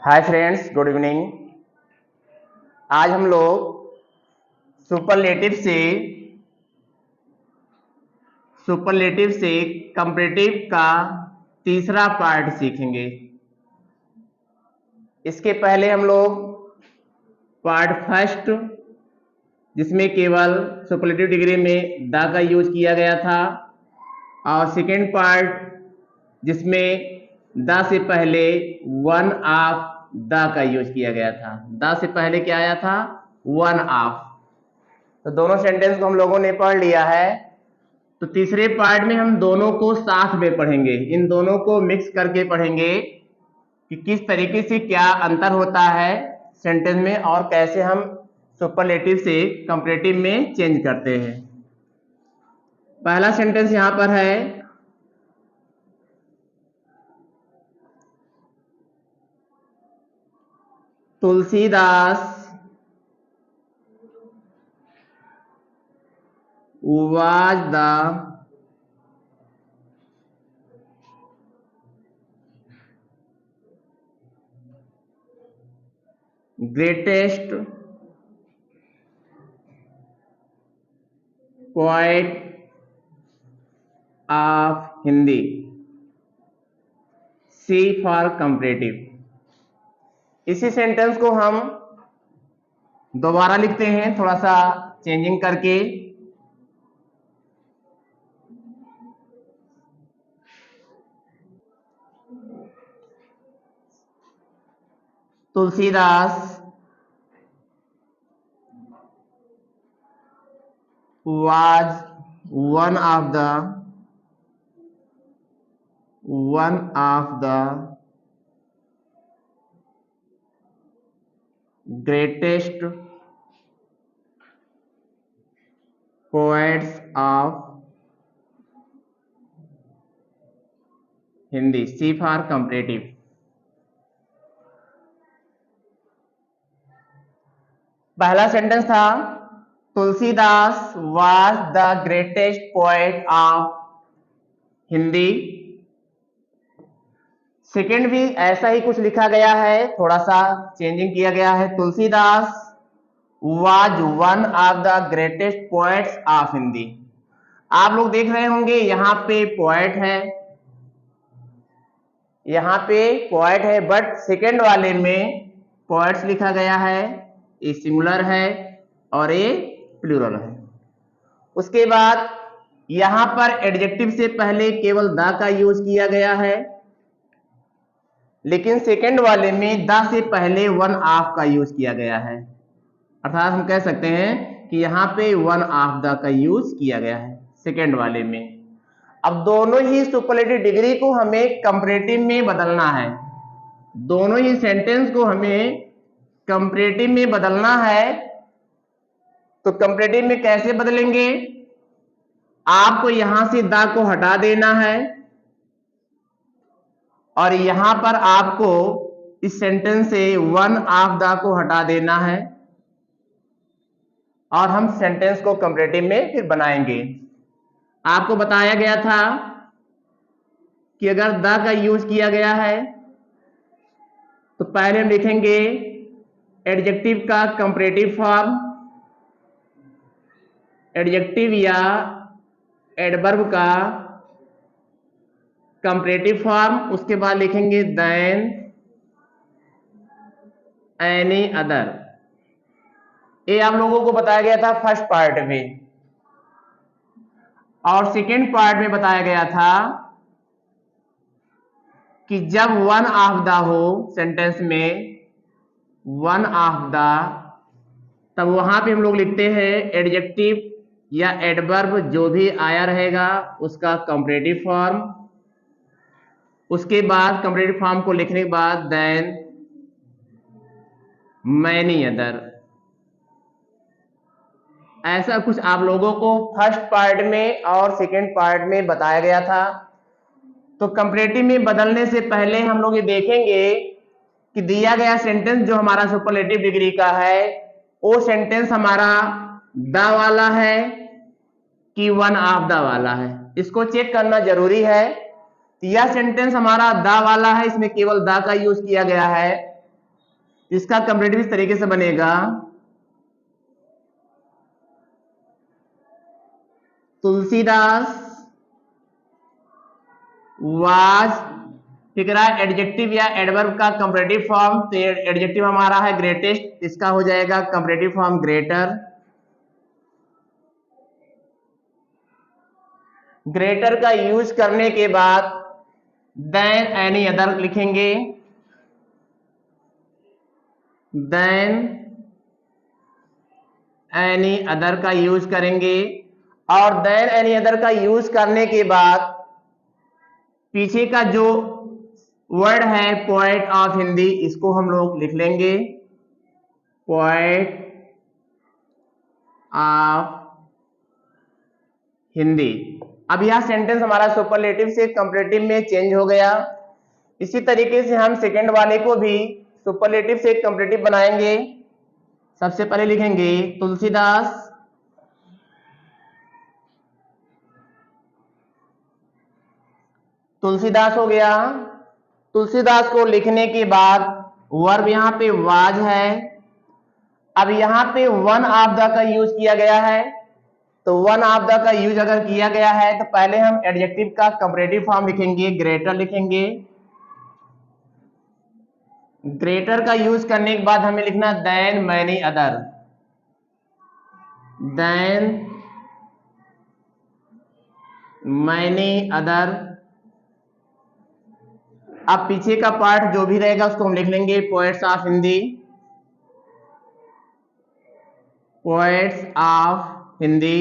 Hi friends, good evening. आज हम लोग सुपरलेटिव से कंपैरेटिव का तीसरा पार्ट सीखेंगे। इसके पहले हम लोग पार्ट फर्स्ट, जिसमें केवल सुपरलेटिव डिग्री में द का यूज किया गया था, और सेकेंड पार्ट जिसमें द से पहले वन ऑफ द का यूज किया गया था। द से पहले क्या आया था? One of. तो दोनों सेंटेंस को हम लोगों ने पढ़ लिया है। तो तीसरे पार्ट में हम दोनों को साथ में पढ़ेंगे, इन दोनों को मिक्स करके पढ़ेंगे कि किस तरीके से क्या अंतर होता है सेंटेंस में और कैसे हम सुपरलेटिव से कंपैरेटिव में चेंज करते हैं। पहला सेंटेंस यहां पर है, Tulsidas was the greatest poet of Hindi। C for comparative। इसी सेंटेंस को हम दोबारा लिखते हैं, थोड़ा सा चेंजिंग करके। Tulsidas was one of the greatest poets of Hindi। C for comparative। पहला सेंटेंस था, Tulsidas was the greatest poet of Hindi. Second भी ऐसा ही कुछ लिखा गया है, थोड़ा सा चेंजिंग किया गया है। Tulsidas was one of the greatest poets of Hindi. आप लोग देख रहे होंगे यहाँ पे पोएट है, यहाँ पे पोएट है, बट सेकेंड वाले में पोएट्स लिखा गया है। ये सिंगुलर है और ये प्लूरल है। उसके बाद यहां पर एडजेक्टिव से पहले केवल द का यूज किया गया है, लेकिन सेकेंड वाले में द से पहले वन ऑफ का यूज किया गया है। अर्थात हम कह सकते हैं कि यहाँ पे वन ऑफ द का यूज किया गया है सेकेंड वाले में। अब दोनों ही सुपरलेटिव डिग्री को हमें कंपैरेटिव में बदलना है, दोनों ही सेंटेंस को हमें कंपैरेटिव में बदलना है। तो कंपैरेटिव में कैसे बदलेंगे? आपको यहां से द को हटा देना है और यहां पर आपको इस सेंटेंस से वन ऑफ द को हटा देना है और हम सेंटेंस को कंपैरेटिव में फिर बनाएंगे। आपको बताया गया था कि अगर द का यूज किया गया है तो पहले हम लिखेंगे एडजेक्टिव का कंपैरेटिव फॉर्म, एडजेक्टिव या एडवर्ब का कंपैरेटिव फॉर्म। उसके बाद लिखेंगे देन एनी अदर। ये आप लोगों को बताया गया था फर्स्ट पार्ट में, और सेकेंड पार्ट में बताया गया था कि जब वन ऑफ द हो सेंटेंस में, वन ऑफ द, तब वहां पे हम लोग लिखते हैं एडजेक्टिव या एडवर्ब जो भी आया रहेगा उसका कंपैरेटिव फॉर्म। उसके बाद कंपैरेटिव फॉर्म को लिखने के बाद देन मैनी अदर। ऐसा कुछ आप लोगों को फर्स्ट पार्ट में और सेकेंड पार्ट में बताया गया था। तो कंपैरेटिव में बदलने से पहले हम लोग ये देखेंगे कि दिया गया सेंटेंस जो हमारा सुपरलेटिव डिग्री का है, वो सेंटेंस हमारा द वाला है कि वन ऑफ द वाला है। इसको चेक करना जरूरी है। यह सेंटेंस हमारा द वाला है, इसमें केवल द का यूज किया गया है, इसका कंपैरेटिव इस तरीके से बनेगा, तुलसीदास वाज, ठीक है, एडजेक्टिव या एडवर्ब का कंपैरेटिव फॉर्म, तो एडजेक्टिव हमारा है ग्रेटेस्ट, इसका हो जाएगा कंपैरेटिव फॉर्म ग्रेटर। ग्रेटर का यूज करने के बाद देन एनी अदर लिखेंगे, देन एनी अदर का यूज करेंगे, और देन एनी अदर का यूज करने के बाद पीछे का जो वर्ड है पोएट ऑफ हिंदी, इसको हम लोग लिख लेंगे, पोएट ऑफ हिंदी। अब यह सेंटेंस हमारा सुपरलेटिव से कंपैरेटिव में चेंज हो गया। इसी तरीके से हम सेकंड वाले को भी सुपरलेटिव से कंपैरेटिव बनाएंगे। सबसे पहले लिखेंगे तुलसीदास तुलसीदास हो गया। तुलसीदास को लिखने के बाद वर्ब यहां पे वाज है। अब यहां पे वन ऑफ द का यूज किया गया है, तो वन ऑफ द का यूज अगर किया गया है तो पहले हम एडजेक्टिव का कंपैरेटिव फॉर्म लिखेंगे, ग्रेटर लिखेंगे। ग्रेटर का यूज करने के बाद हमें लिखना than many other, than many other. अब पीछे का पार्ट जो भी रहेगा उसको हम लिख लेंगे poets of Hindi, poets of Hindi.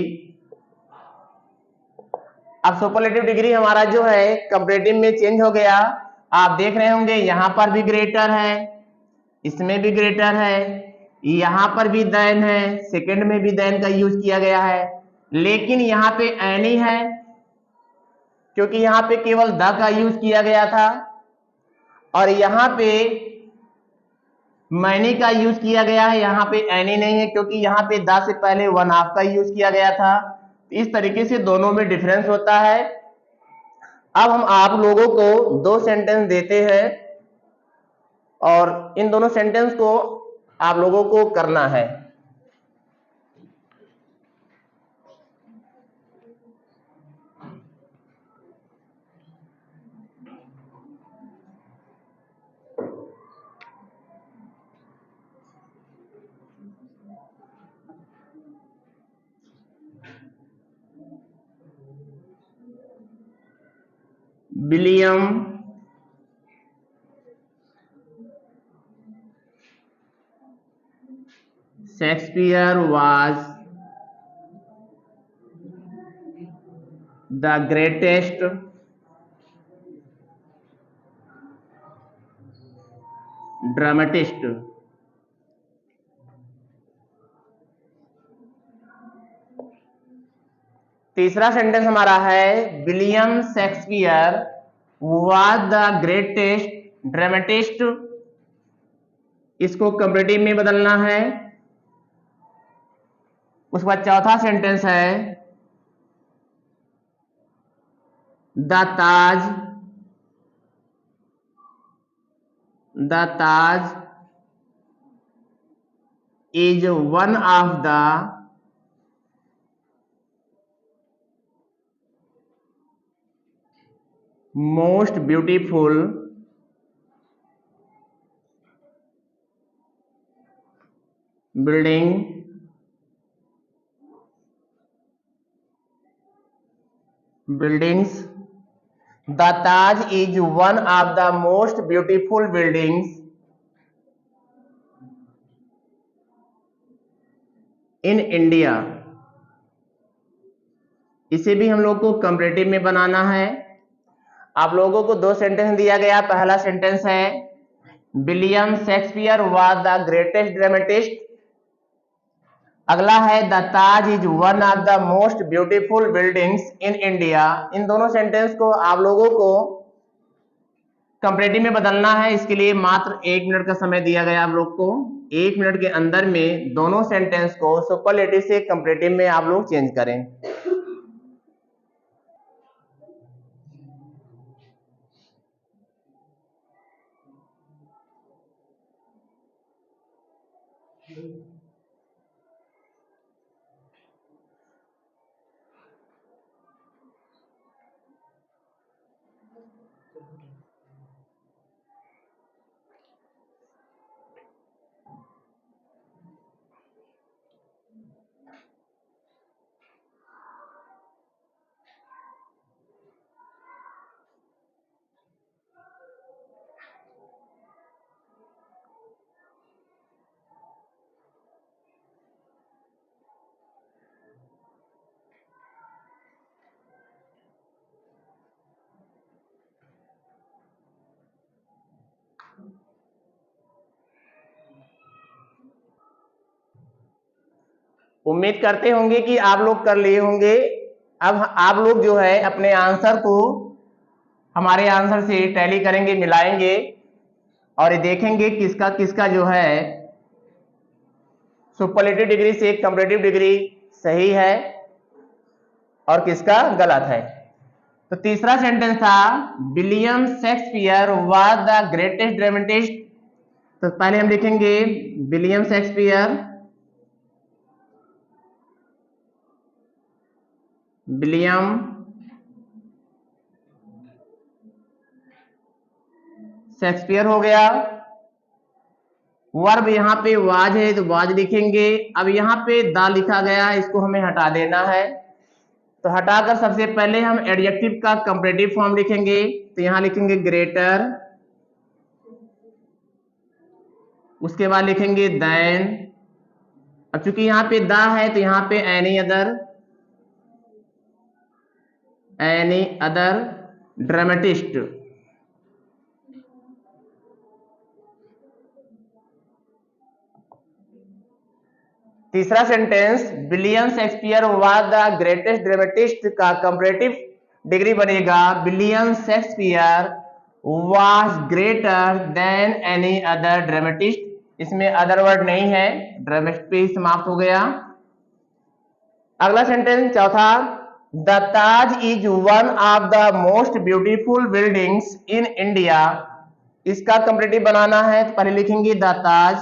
अब सुपरलेटिव डिग्री हमारा जो है कंपैरेटिव में चेंज हो गया। आप देख रहे होंगे यहां पर भी ग्रेटर है, इसमें भी ग्रेटर है, यहां पर भी देन है, सेकंड में भी देन का यूज किया गया है, लेकिन यहां पे एनी है क्योंकि यहां पे केवल द का यूज किया गया था, और यहां पे मैनी का यूज किया गया है, यहां पे एनी नहीं है क्योंकि यहां पे द से पहले वन ऑफ का यूज किया गया था। इस तरीके से दोनों में डिफरेंस होता है। अब हम आप लोगों को दो सेंटेंस देते हैं और इन दोनों सेंटेंस को आप लोगों को करना है। William Shakespeare was the greatest dramatist. तीसरा सेंटेंस हमारा है William Shakespeare was the greatest dramatist, इसको कंपैरेटिव में बदलना है। उसके बाद चौथा सेंटेंस है the Taj is one of the most beautiful buildings. The Taj is one of the most beautiful buildings in India. इसे भी हम लोग को कंपैरेटिव में बनाना है। आप लोगों को दो सेंटेंस दिया गया। पहला सेंटेंस है William Shakespeare was the greatest dramatist, अगला है the Taj is one of the most beautiful buildings in India. इन दोनों सेंटेंस को आप लोगों को कंपैरेटिव में बदलना है। इसके लिए मात्र 1 मिनट का समय दिया गया आप लोग को। 1 मिनट के अंदर में दोनों सेंटेंस को सुपरलेटिव से कंपैरेटिव में आप लोग चेंज करें। उम्मीद करते होंगे कि आप लोग कर लिए होंगे। अब आप लोग जो है अपने आंसर को हमारे आंसर से टैली करेंगे, मिलाएंगे और ये देखेंगे किसका किसका जो है सुपरलेटिव डिग्री से कंपैरेटिव डिग्री सही है और किसका गलत है। तो तीसरा सेंटेंस था William Shakespeare was the greatest dramatist. तो पहले हम लिखेंगे विलियम शेक्सपियर, विलियम शेक्सपियर हो गया। वर्ब यहाँ पे वाज है तो वाज लिखेंगे। अब यहाँ पे द लिखा गया है, इसको हमें हटा देना है। तो हटाकर सबसे पहले हम एडजेक्टिव का कंपैरेटिव फॉर्म लिखेंगे। तो यहाँ लिखेंगे ग्रेटर, उसके बाद लिखेंगे देन। अब चूंकि यहाँ पे द है तो यहाँ पे एनी अदर ड्रामेटिस्ट। तीसरा sentence William Shakespeare was the greatest dramatist का कंपैरेटिव डिग्री बनेगा William Shakespeare was greater than any other dramatist. इसमें अदर वर्ड नहीं है, ड्रामेटिस्ट पे ही समाप्त हो गया। अगला सेंटेंस चौथा, the Taj is one of the most beautiful buildings in India. इसका कंपैरेटिव बनाना है तो पहले लिखेंगे द ताज,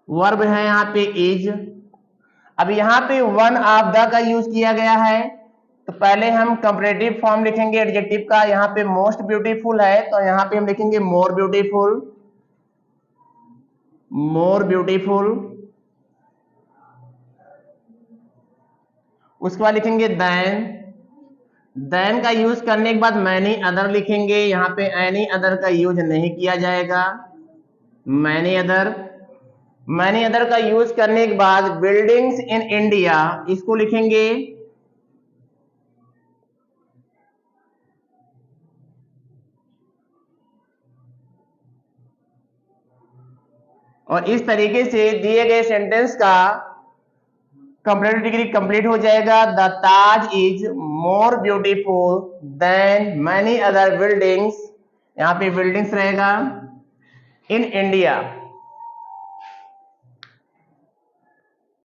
वर्ब है यहाँ पे इज। अब यहाँ पे वन ऑफ द का यूज किया गया है तो पहले हम कंपैरेटिव फॉर्म लिखेंगे एडजेक्टिव का। यहाँ पे मोस्ट ब्यूटीफुल है तो यहाँ पे हम लिखेंगे मोर ब्यूटीफुल, मोर ब्यूटीफुल। उसके बाद लिखेंगे देन, देन का यूज करने के बाद मैनी अदर लिखेंगे। यहाँ पे एनी अदर का यूज नहीं किया जाएगा, मैनी अदर। मैनी अदर का यूज करने के बाद बिल्डिंग्स इन इंडिया, इसको लिखेंगे और इस तरीके से दिए गए सेंटेंस का कंपैरेटिव डिग्री कंप्लीट हो जाएगा। The Taj is more beautiful then many other buildings, यहाँ पे बिल्डिंग्स रहेगा इन इंडिया।